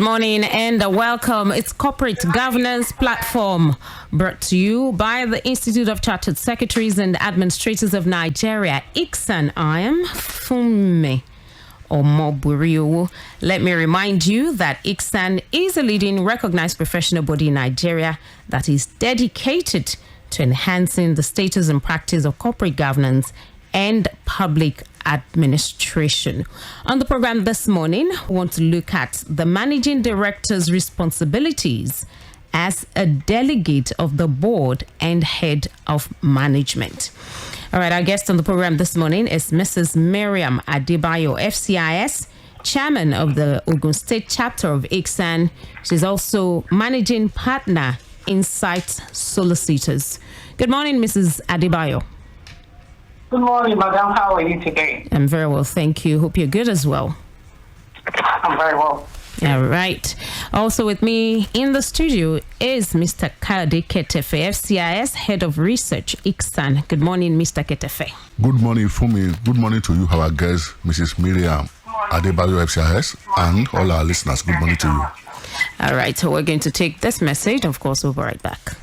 Good morning and welcome. It's Corporate Governance Platform brought to you by the Institute of Chartered Secretaries and Administrators of Nigeria, ICSAN. I am FEMI. Let me remind you that ICSAN is a leading recognized professional body in Nigeria that is dedicated to enhancing the status and practice of corporate governance and public administration. On the program this morning, we want to look at the managing director's responsibilities as a delegate of the board and head of management. All right, our guest on the program this morning is Mrs. Miriam Adebayo, FCIS, chairman of the Ogun State chapter of ICSAN. She's also managing partner Insight Solicitors. Good morning, Mrs. Adebayo. Good morning, madam. How are you today? I'm very well, thank you. Hope you're good as well. I'm very well. All right. Also with me in the studio is Mr. Delegate, FCIS, Head of Research, ICSAN. Good morning, Mr. Ketefe. Good morning, Fumi. Good morning to you, our guest, Mrs. Miriam Adebayo, FCIS, and all our listeners. Good morning to you. All right, so we're going to take this message. Of course, we'll be right back.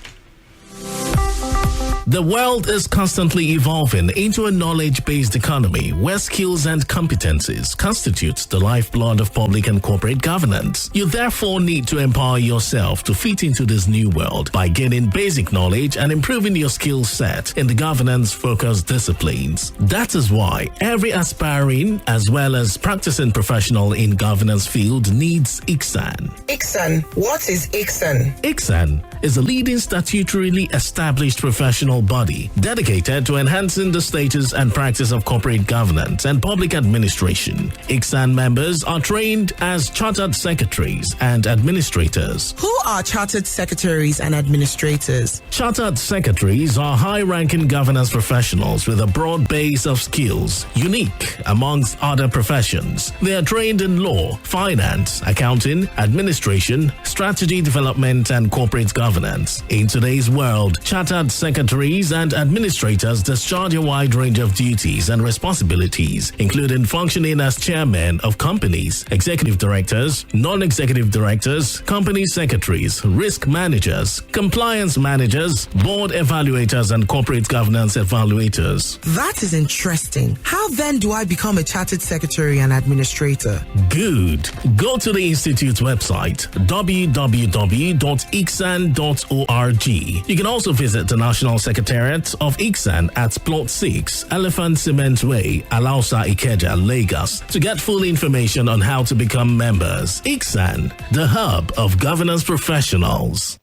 The world is constantly evolving into a knowledge-based economy where skills and competencies constitute the lifeblood of public and corporate governance. You therefore need to empower yourself to fit into this new world by gaining basic knowledge and improving your skill set in the governance-focused disciplines. That is why every aspiring as well as practicing professional in governance field needs ICSAN. ICSAN. What is ICSAN? ICSAN is a leading statutorily established professional body dedicated to enhancing the status and practice of corporate governance and public administration. ICSAN members are trained as chartered secretaries and administrators. Who are chartered secretaries and administrators? Chartered secretaries are high-ranking governance professionals with a broad base of skills, unique amongst other professions. They are trained in law, finance, accounting, administration, strategy development, and corporate governance. In today's world, chartered secretaries and administrators discharge a wide range of duties and responsibilities, including functioning as chairmen of companies, executive directors, non-executive directors, company secretaries, risk managers, compliance managers, board evaluators, and corporate governance evaluators. That is interesting. How then do I become a chartered secretary and administrator? Good. Go to the Institute's website, www.icsan.org. You can also visit the National Secretariat of ICSAN at Plot 6, Elephant Cement Way, Alausa, Ikeja, Lagos, to get full information on how to become members. ICSAN, the hub of governance professionals.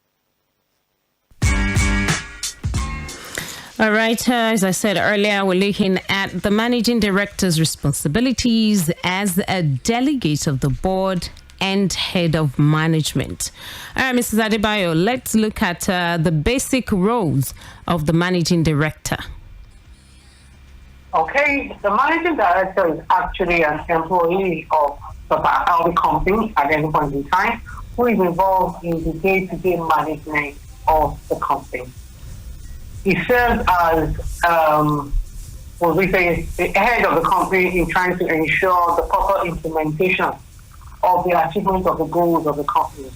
All right, as I said earlier, we're looking at the managing director's responsibilities as a delegate of the board and head of management. All right, Mrs. Adebayo, let's look at the basic roles of the managing director. Okay, the managing director is actually an employee of the company at any point in time who is involved in the day-to-day management of the company. He serves as, the head of the company in trying to ensure the proper implementation of the achievement of the goals of the company.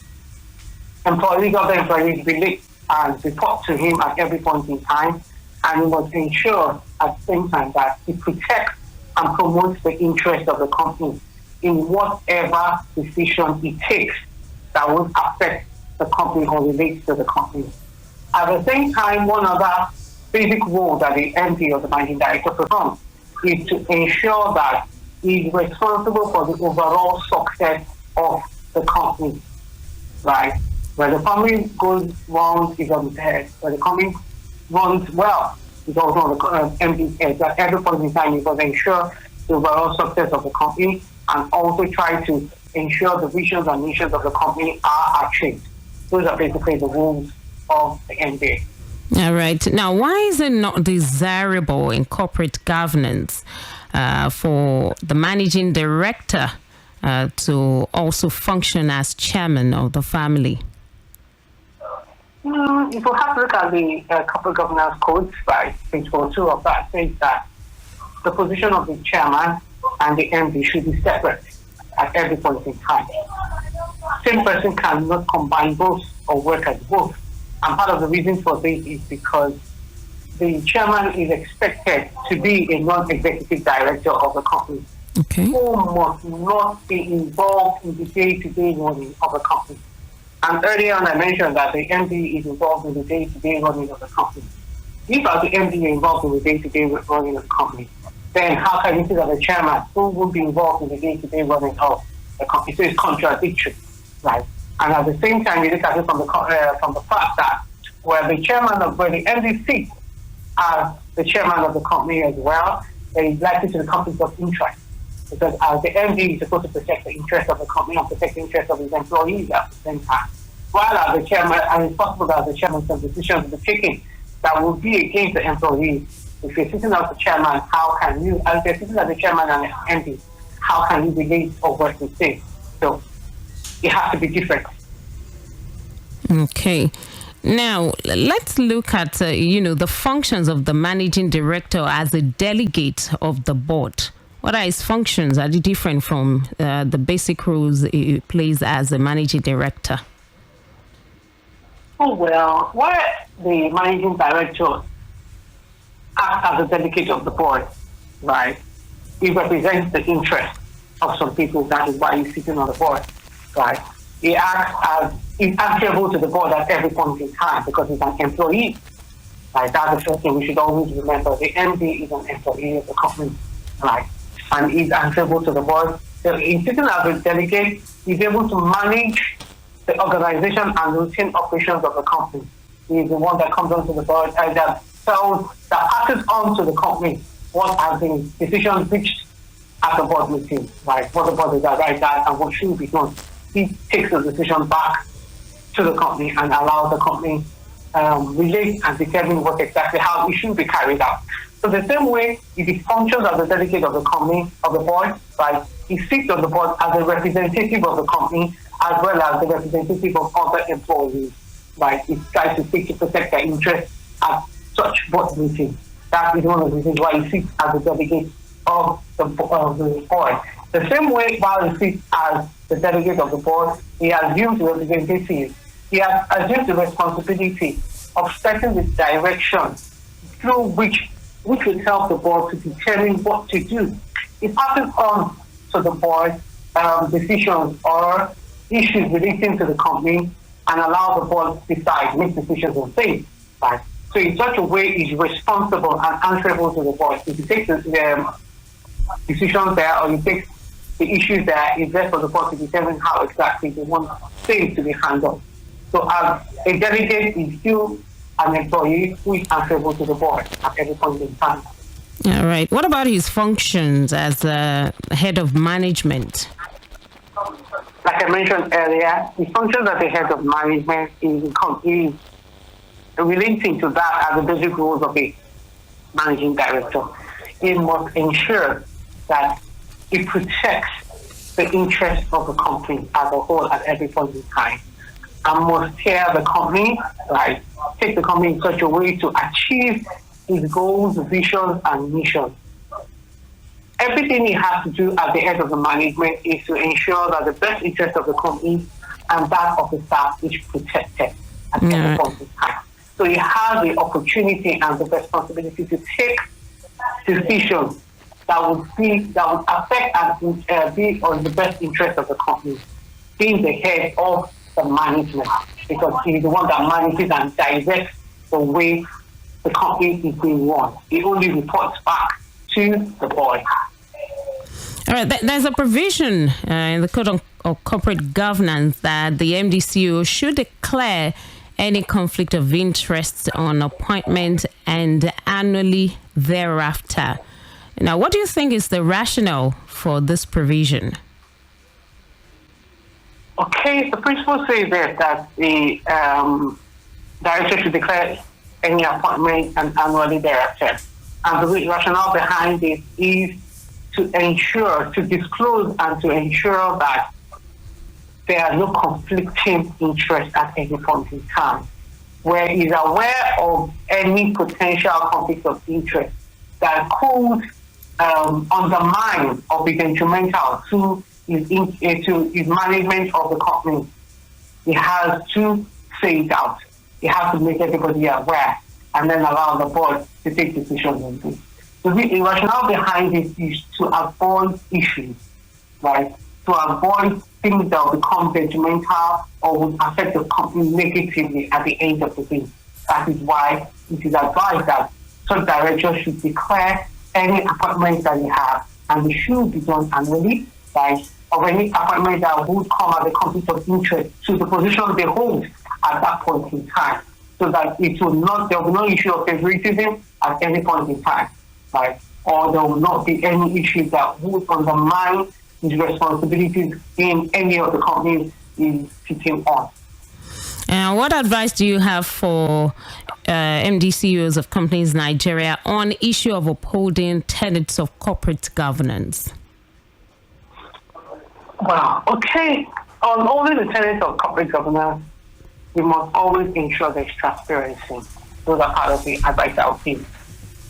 Employees of the employees relate and report to him at every point in time, and he must ensure at the same time that he protects and promotes the interest of the company in whatever decision he takes that will affect the company or relates to the company. At the same time, one other basic role that the MD or the managing director performs is to ensure that he is responsible for the overall success of the company, right? Where the company goes wrong, is on his head. Where the company runs well, is also on the MD's head. At every point in time, he must ensure the overall success of the company and also try to ensure the visions and missions of the company are achieved. Those are basically the rules of the MD. All right. Now, why is it not desirable in corporate governance for the managing director to also function as chairman of the family? If we have to look at the corporate governance codes, right, principle 2 of that says that the position of the chairman and the MD should be separate at every point in time. same person cannot combine both or work as both. And part of the reason for this is because the chairman is expected to be a non-executive director of the company, who must not be involved in the day-to-day running of the company. And earlier on I mentioned that the MD is involved in the day-to-day running of the company. If as the MD is involved in the day-to-day running of the company, then how can you say that the chairman who will be involved in the day-to-day running of the company? So it's contradictory, right? And at the same time, you look at it from the fact that where the MD sits as the chairman of the company as well, then he's likely to the conflict of interest. Because as the MD is supposed to protect the interest of the company and protect the interest of his employees at the same time. While as the chairman, and it's possible that the chairman some decisions will be taken that will be against the employees. If you're sitting as the chairman, how can you, as you're sitting as the chairman and the MD, how can you relate or work with things? So it has to be different. Okay. Now, let's look at, the functions of the managing director as a delegate of the board. What are his functions? Are they different from the basic roles he plays as a managing director? Oh, well, where the managing director acts as a delegate of the board, right? He represents the interest of some people. That is why he's sitting on the board, right? He acts as, he's answerable to the board at every point in time because he's an employee. Right? That's the first thing we should always remember. The MD is an employee of the company, right? And he's answerable to the board. So he's sitting as a delegate, he's able to manage the organization and routine operations of the company. He's the one that comes onto the board and that passes on to the company what has been decisions reached at the board meeting, right? What the board is right that and what should be done. He takes the decision back to the company and allows the company relate and determine what exactly how it should be carried out. So the same way, if he functions as a delegate of the company, of the board, right, he sits on the board as a representative of the company as well as the representative of other employees, right? He tries to seek to protect their interests at such board meetings. That is one of the reasons why he sits as a delegate of the board. The same way, while he sits as the delegate of the board, he assumes the representative. He has assumed the responsibility of setting the direction through which will help the board to determine what to do. It passes on to the board decisions or issues relating to the company and allow the board to decide, make decisions on things. Right? So in such a way, he's responsible and answerable to the board. If he takes the decisions there or he takes the issues there, it's there for the board to determine how exactly they want things to be handled. So as a delegate is still an employee who is answerable to the board at every point in time. All right. What about his functions as head of management? Like I mentioned earlier, his functions as the head of management is relating to that as the basic roles of a managing director. He must ensure that it protects the interests of the company as a whole at every point in time, and must steer the company, right, take the company in such a way to achieve his goals, visions, and missions. Everything he has to do at the head of the management is to ensure that the best interest of the company and that of the staff is protected at every point in time. So he has the opportunity and the responsibility to take decisions that would affect and be on the best interest of the company, being the head of the management, because he's the one that manages and directs the way the company is being run. He only reports back to the board. All right, there's a provision in the Code of Corporate Governance that the MDCO should declare any conflict of interest on appointment and annually thereafter. Now, what do you think is the rationale for this provision? Okay, the principle says that the director should declare any appointment and annually thereafter. And the rationale behind it is to disclose and to ensure that there are no conflicting interests at any point in time, where he's aware of any potential conflict of interest that could undermine or be detrimental to his management of the company he has to say it out. He has to make everybody aware and then allow the board to take decisions on this. So the rationale behind it is to avoid issues, right? To avoid things that will become detrimental or would affect the company negatively at the end of the day. That is why it is advised that such directors should declare any appointments that they have, and it should be done annually, right? Of any appointment that would come as a conflict of interest to the position they hold at that point in time, so that there will be no issue of favoritism at any point in time, right? Or there will not be any issue that would undermine his responsibilities in any of the companies he's sitting on. What advice do you have for MD CEOs of companies in Nigeria on issue of upholding tenets of corporate governance? Well, okay. On only the tenets of corporate governance, we must always ensure there's transparency. Those are part of the advice I'll give.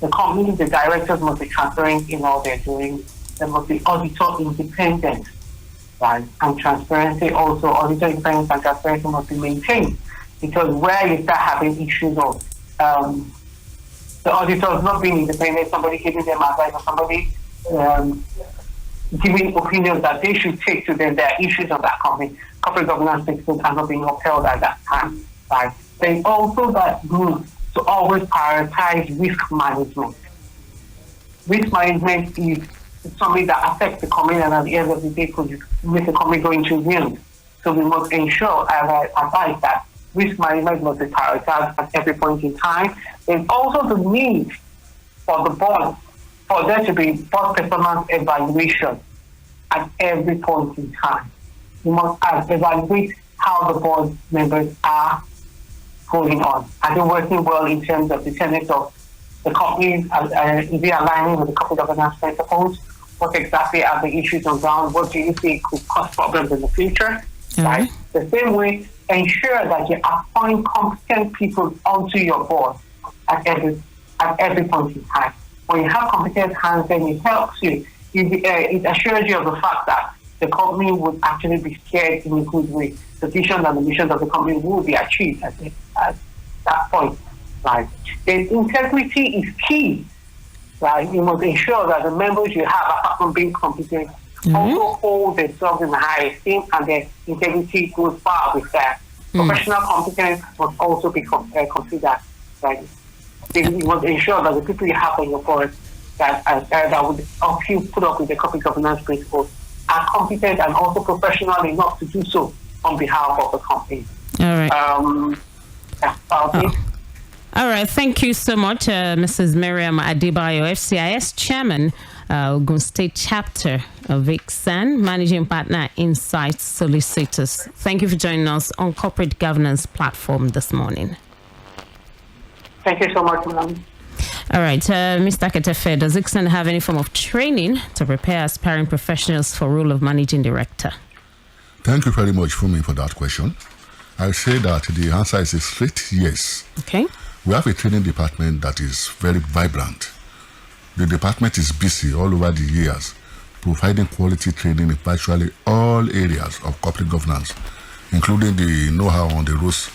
The company, the directors must be transparent in all they're doing. They must be auditor independent, right? And transparency also, auditor independence and transparency must be maintained. Because where you start having issues of the auditors not being independent, somebody giving them advice, or somebody giving opinions that they should take to them, there are issues of that company. Corporate governance principles are not being upheld at that time, right? There's also that need to always prioritize risk management. Risk management is something that affects the company, and at the end of the day could make the company go into ruin. So we must ensure, as I advise, that risk management must be prioritized at every point in time. There's also the need for the board, for there to be board performance evaluation at every point in time. We must evaluate how the board members are going on. Are they working well in terms of the tenets of the company? Is they aligning with the corporate governance principles? What exactly are the issues on ground? What do you think could cause problems in the future? Right? The same way, ensure that you appoint competent people onto your board at every point in time. When you have competent hands, then it helps you. It assures you of the fact that the company would actually be steered in a good way. The vision and the mission of the company will be achieved at that point. Right? The integrity is key. Right? You must ensure that the members you have, apart from being competent, also hold themselves in high esteem, and their integrity goes far with that. Professional competence must also be considered. Right? You must ensure that the people you have on your board that would help you put up with the corporate governance principles are competent and also professional enough to do so on behalf of the company. All right. All right. Thank you so much, Mrs. Miriam Adebayo, FCIS Chairman, Ogun State Chapter of ICSAN, Managing Partner, Insight Solicitors. Thank you for joining us on Corporate Governance Platform this morning. Thank you so much, ma'am. All right. Mr. Ketefe, does ICSAN have any form of training to prepare aspiring professionals for role of Managing Director? Thank you very much, Fumi, for that question. I say that the answer is a straight yes. Okay. We have a training department that is very vibrant. The department is busy all over the years, providing quality training in virtually all areas of corporate governance, including the know-how on the roles,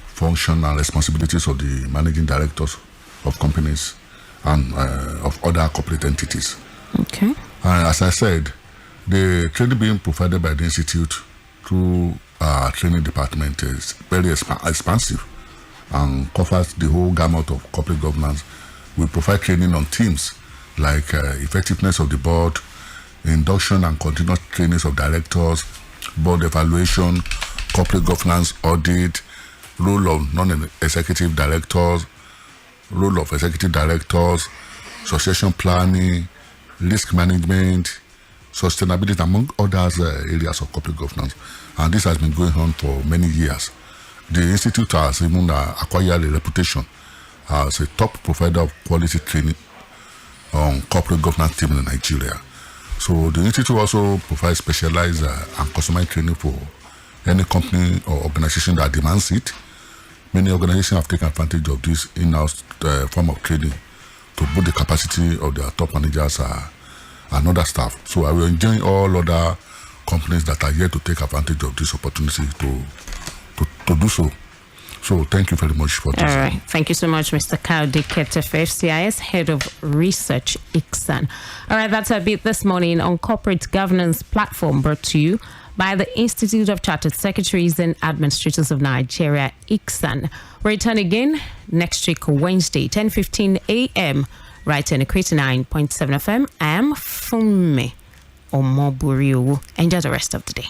function, and responsibilities of the managing directors of companies and of other corporate entities. Okay. As I said, the training being provided by the Institute through our training department is very expansive and covers the whole gamut of corporate governance. We provide training on themes like effectiveness of the board, induction and continuous trainings of directors, board evaluation, corporate governance audit, role of non-executive directors, role of executive directors, succession planning, risk management, sustainability, among others areas of corporate governance. And this has been going on for many years. The Institute has even acquired a reputation as a top provider of quality training on corporate governance team in Nigeria. So the Institute also provides specialized and customized training for any company or organization that demands it. Many organizations have taken advantage of this in-house form of training to boost the capacity of their top managers and other staff. So I will enjoin all other companies that are here to take advantage of this opportunity to to do so. So thank you very much for this. All right. Thank you so much, Mr. Delegate of FCIS, Head of Research, ICSAN. All right, that's a bit this morning on Corporate Governance Platform, brought to you by the Institute of Chartered Secretaries and Administrators of Nigeria, ICSAN. Return again next week, Wednesday, 10:15 a.m., right on Equity 9.7 FM. I am FEMI Omoburiu. Enjoy the rest of the day.